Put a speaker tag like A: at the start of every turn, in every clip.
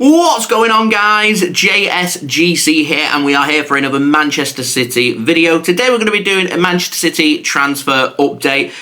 A: What's going on, guys? JSGC here, and we are here for another Manchester City video. Today we're going to be doing a Manchester City transfer update,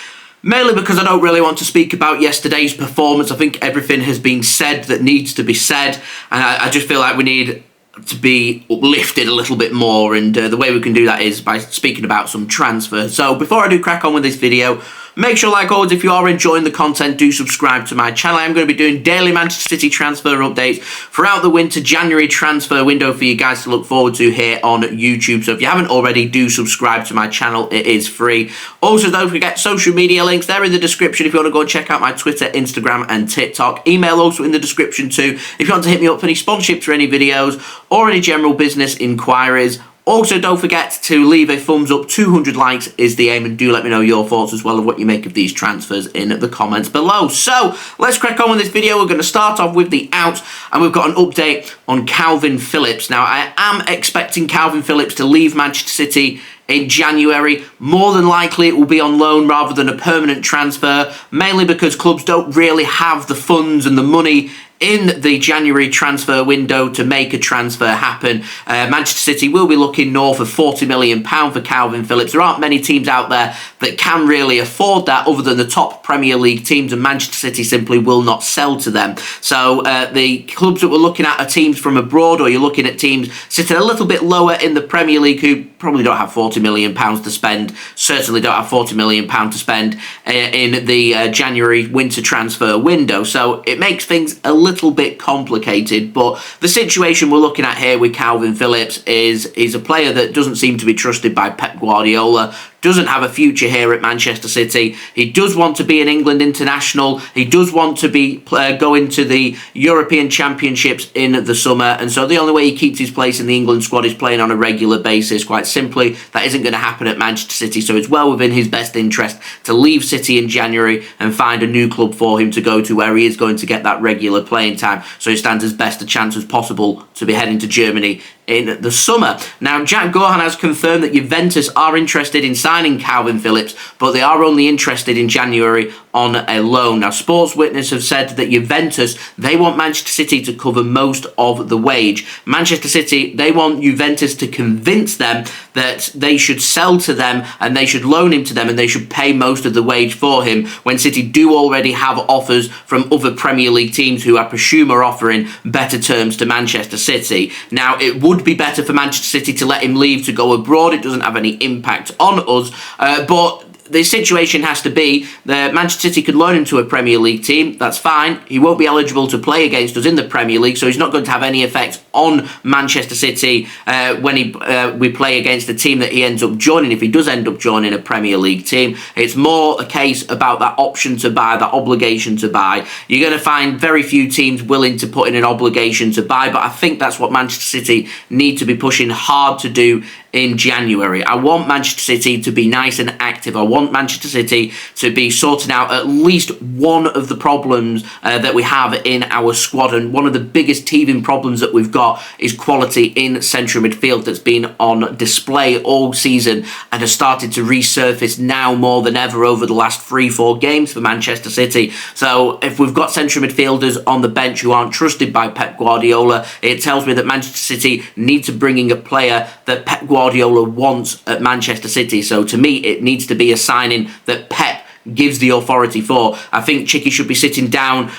A: mainly because I don't really want to speak about yesterday's performance. I think everything has been said that needs to be said, and I just feel like we need to be uplifted a little bit more, and the way we can do that is by speaking about some transfers. So before I do crack on with this video, make sure, like always, if you are enjoying the content, do subscribe to my channel. I'm going to be doing daily Manchester City transfer updates throughout the winter January transfer window for you guys to look forward to here on YouTube. So if you haven't already, do subscribe to my channel. It is free. Also, don't forget social media links. They're in the description if you want to go and check out my Twitter, Instagram and TikTok. Email also in the description too if you want to hit me up for any sponsorships for any videos or any general business inquiries. Also, don't forget to leave a thumbs up. 200 likes is the aim, and do let me know your thoughts as well of what you make of these transfers in the comments below. So, let's crack on with this video. We're going to start off with the out, and we've got an update on Kalvin Phillips. Now, I am expecting Kalvin Phillips to leave Manchester City in January. More than likely, it will be on loan rather than a permanent transfer, mainly because clubs don't really have the funds and the money in the January transfer window to make a transfer happen. Manchester City will be looking north of £40 million for Kalvin Phillips. There aren't many teams out there that can really afford that other than the top Premier League teams, and Manchester City simply will not sell to them. So the clubs that we're looking at are teams from abroad, or you're looking at teams sitting a little bit lower in the Premier League who probably don't have £40 million to spend, certainly don't have £40 million to spend in the January winter transfer window. So it makes things a little bit complicated, but the situation we're looking at here with Kalvin Phillips is a player that doesn't seem to be trusted by Pep Guardiola, doesn't have a future here at Manchester City. He does want to be an England international. He does want to be going to the European Championships in the summer, and so the only way he keeps his place in the England squad is playing on a regular basis. Quite simply, that isn't going to happen at Manchester City, so it's well within his best interest to leave City in January and find a new club for him to go to where he is going to get that regular playing time, so he stands as best a chance as possible to be heading to Germany in the summer. Now, Jack Gaughan has confirmed that Juventus are interested in signing Kalvin Phillips, but they are only interested in January on a loan. Now, Sports Witness have said that Juventus, they want Manchester City to cover most of the wage. Manchester City, they want Juventus to convince them that they should sell to them and they should loan him to them and they should pay most of the wage for him, when City do already have offers from other Premier League teams who I presume are offering better terms to Manchester City. Now, it would be better for Manchester City to let him leave to go abroad. It doesn't have any impact on us, but the situation has to be that Manchester City could loan him to a Premier League team. That's fine. He won't be eligible to play against us in the Premier League, so he's not going to have any effect on Manchester City when we play against the team that he ends up joining, if he does end up joining a Premier League team. It's more a case about that option to buy, that obligation to buy. You're going to find very few teams willing to put in an obligation to buy, but I think that's what Manchester City need to be pushing hard to do in January. I want Manchester City to be nice and active. I want Manchester City to be sorting out at least one of the problems that we have in our squad, and one of the biggest teething problems that we've got is quality in central midfield that's been on display all season and has started to resurface now more than ever over the last 3-4 games for Manchester City. So if we've got central midfielders on the bench who aren't trusted by Pep Guardiola, it tells me that Manchester City need to bring in a player that Pep Guardiola wants at Manchester City. So to me, it needs to be a signing that Pep gives the authority for. I think Chicky should be sitting down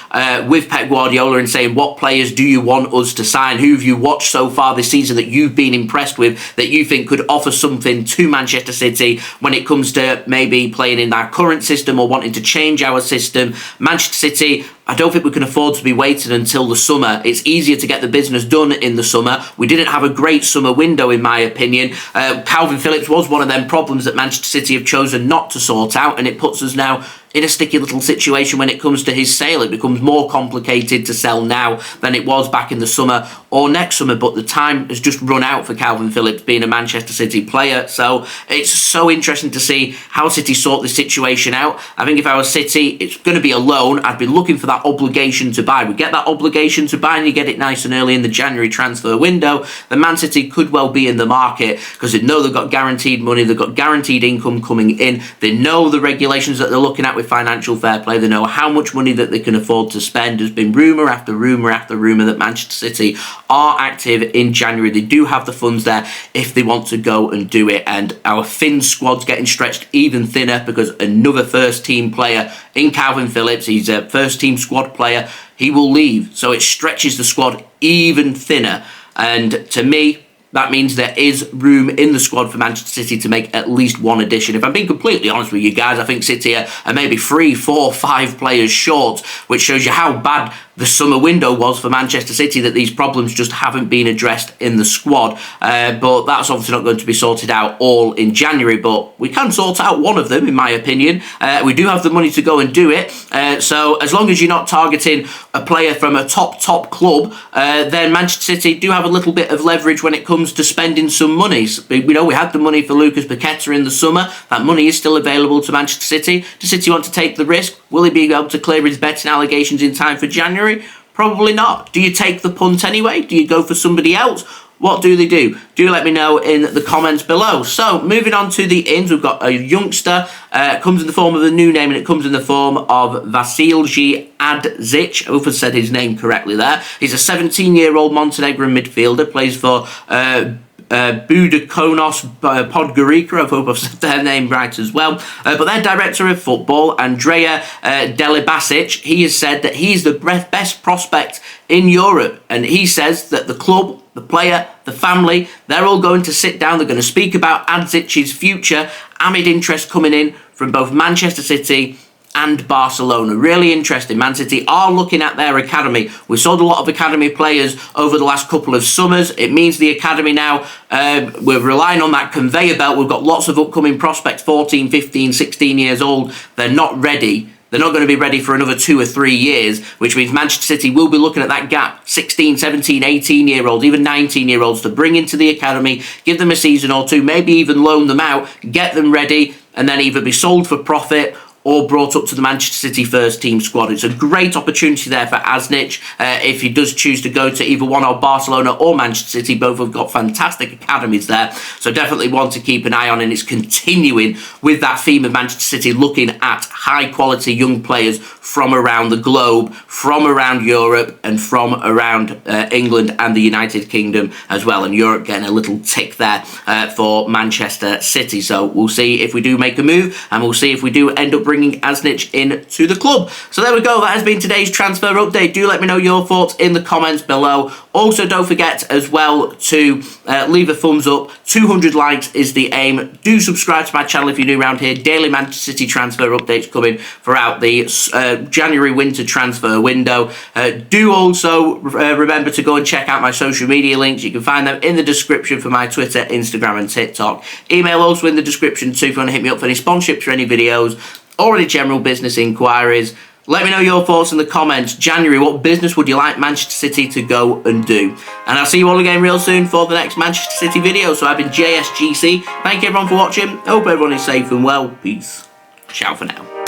A: with Pep Guardiola and saying, what players do you want us to sign? Who have you watched so far this season that you've been impressed with, that you think could offer something to Manchester City when it comes to maybe playing in our current system or wanting to change our system? Manchester City, I don't think we can afford to be waiting until the summer. It's easier to get the business done in the summer. We didn't have a great summer window, in my opinion. Kalvin Phillips was one of them problems that Manchester City have chosen not to sort out, and it puts us now in a sticky little situation when it comes to his sale. It becomes more complicated to sell now than it was back in the summer or next summer, but the time has just run out for Kalvin Phillips being a Manchester City player. So it's so interesting to see how City sort this situation out. I think if I was City, it's going to be a loan. I'd be looking for that obligation to buy. We get that obligation to buy and you get it nice and early in the January transfer window, then Man City could well be in the market because they know they've got guaranteed money, they've got guaranteed income coming in, they know the regulations that they're looking at with financial fair play. They know how much money that they can afford to spend. There's been rumour after rumour after rumour that Manchester City are active in January. They do have the funds there if they want to go and do it. And our Finn squad's getting stretched even thinner because another first team player in Kalvin Phillips, he's a first team squad player, he will leave. So it stretches the squad even thinner. And to me, that means there is room in the squad for Manchester City to make at least one addition. If I'm being completely honest with you guys, I think City are maybe 3, 4, 5 players short, which shows you how bad the summer window was for Manchester City, that these problems just haven't been addressed in the squad. But that's obviously not going to be sorted out all in January, but we can sort out one of them, in my opinion. We do have the money to go and do it. So as long as you're not targeting a player from a top club, then Manchester City do have a little bit of leverage when it comes to spending some money. We know we had the money for Lucas Paqueta in the summer. That money is still available to Manchester City. Does City want to take the risk? Will he be able to clear his betting allegations in time for January? Probably not. Do you take the punt anyway? Do you go for somebody else? What do they do? Do let me know in the comments below. So, moving on to the ins, we've got a youngster. It comes in the form of a new name, and it comes in the form of Vasilije Adzic. I hope I said his name correctly there. He's a 17-year-old Montenegro midfielder, plays for Buducnost Podgorica. I hope I've said their name right as well. But their director of football, Andrija Delibasic, he has said that he's the best prospect in Europe. And he says that the club, the player, the family, they're all going to sit down. They're going to speak about Adzic's future amid interest coming in from both Manchester City and Barcelona. Really interesting. Man City are looking at their academy. We sold a lot of academy players over the last couple of summers. It means the academy now, we're relying on that conveyor belt. We've got lots of upcoming prospects, 14, 15, 16 years old. They're not ready. They're not going to be ready for another 2 or 3 years, which means Manchester City will be looking at that gap, 16, 17, 18-year-olds, even 19-year-olds, to bring into the academy, give them a season or two, maybe even loan them out, get them ready, and then either be sold for profit or brought up to the Manchester City first team squad. It's a great opportunity there for Adzic if he does choose to go to either one of Barcelona or Manchester City. Both have got fantastic academies there, so definitely one to keep an eye on, and it's continuing with that theme of Manchester City looking at high quality young players from around the globe, from around Europe, and from around England and the United Kingdom as well, and Europe getting a little tick there for Manchester City. So we'll see if we do make a move, and we'll see if we do end up bringing Adzic in to the club. So there we go. That has been today's transfer update. Do let me know your thoughts in the comments below. Also, don't forget as well to leave a thumbs up. 200 likes is the aim. Do subscribe to my channel if you're new around here. Daily Manchester City transfer updates coming throughout the January winter transfer window. Do also remember to go and check out my social media links. You can find them in the description for my Twitter, Instagram and TikTok. Email also in the description too if you want to hit me up for any sponsorships or any videos or any general business inquiries. Let me know your thoughts in the comments. January, what business would you like Manchester City to go and do? And I'll see you all again real soon for the next Manchester City video. So I've been JSGC. Thank you everyone for watching. Hope everyone is safe and well. Peace. Ciao for now.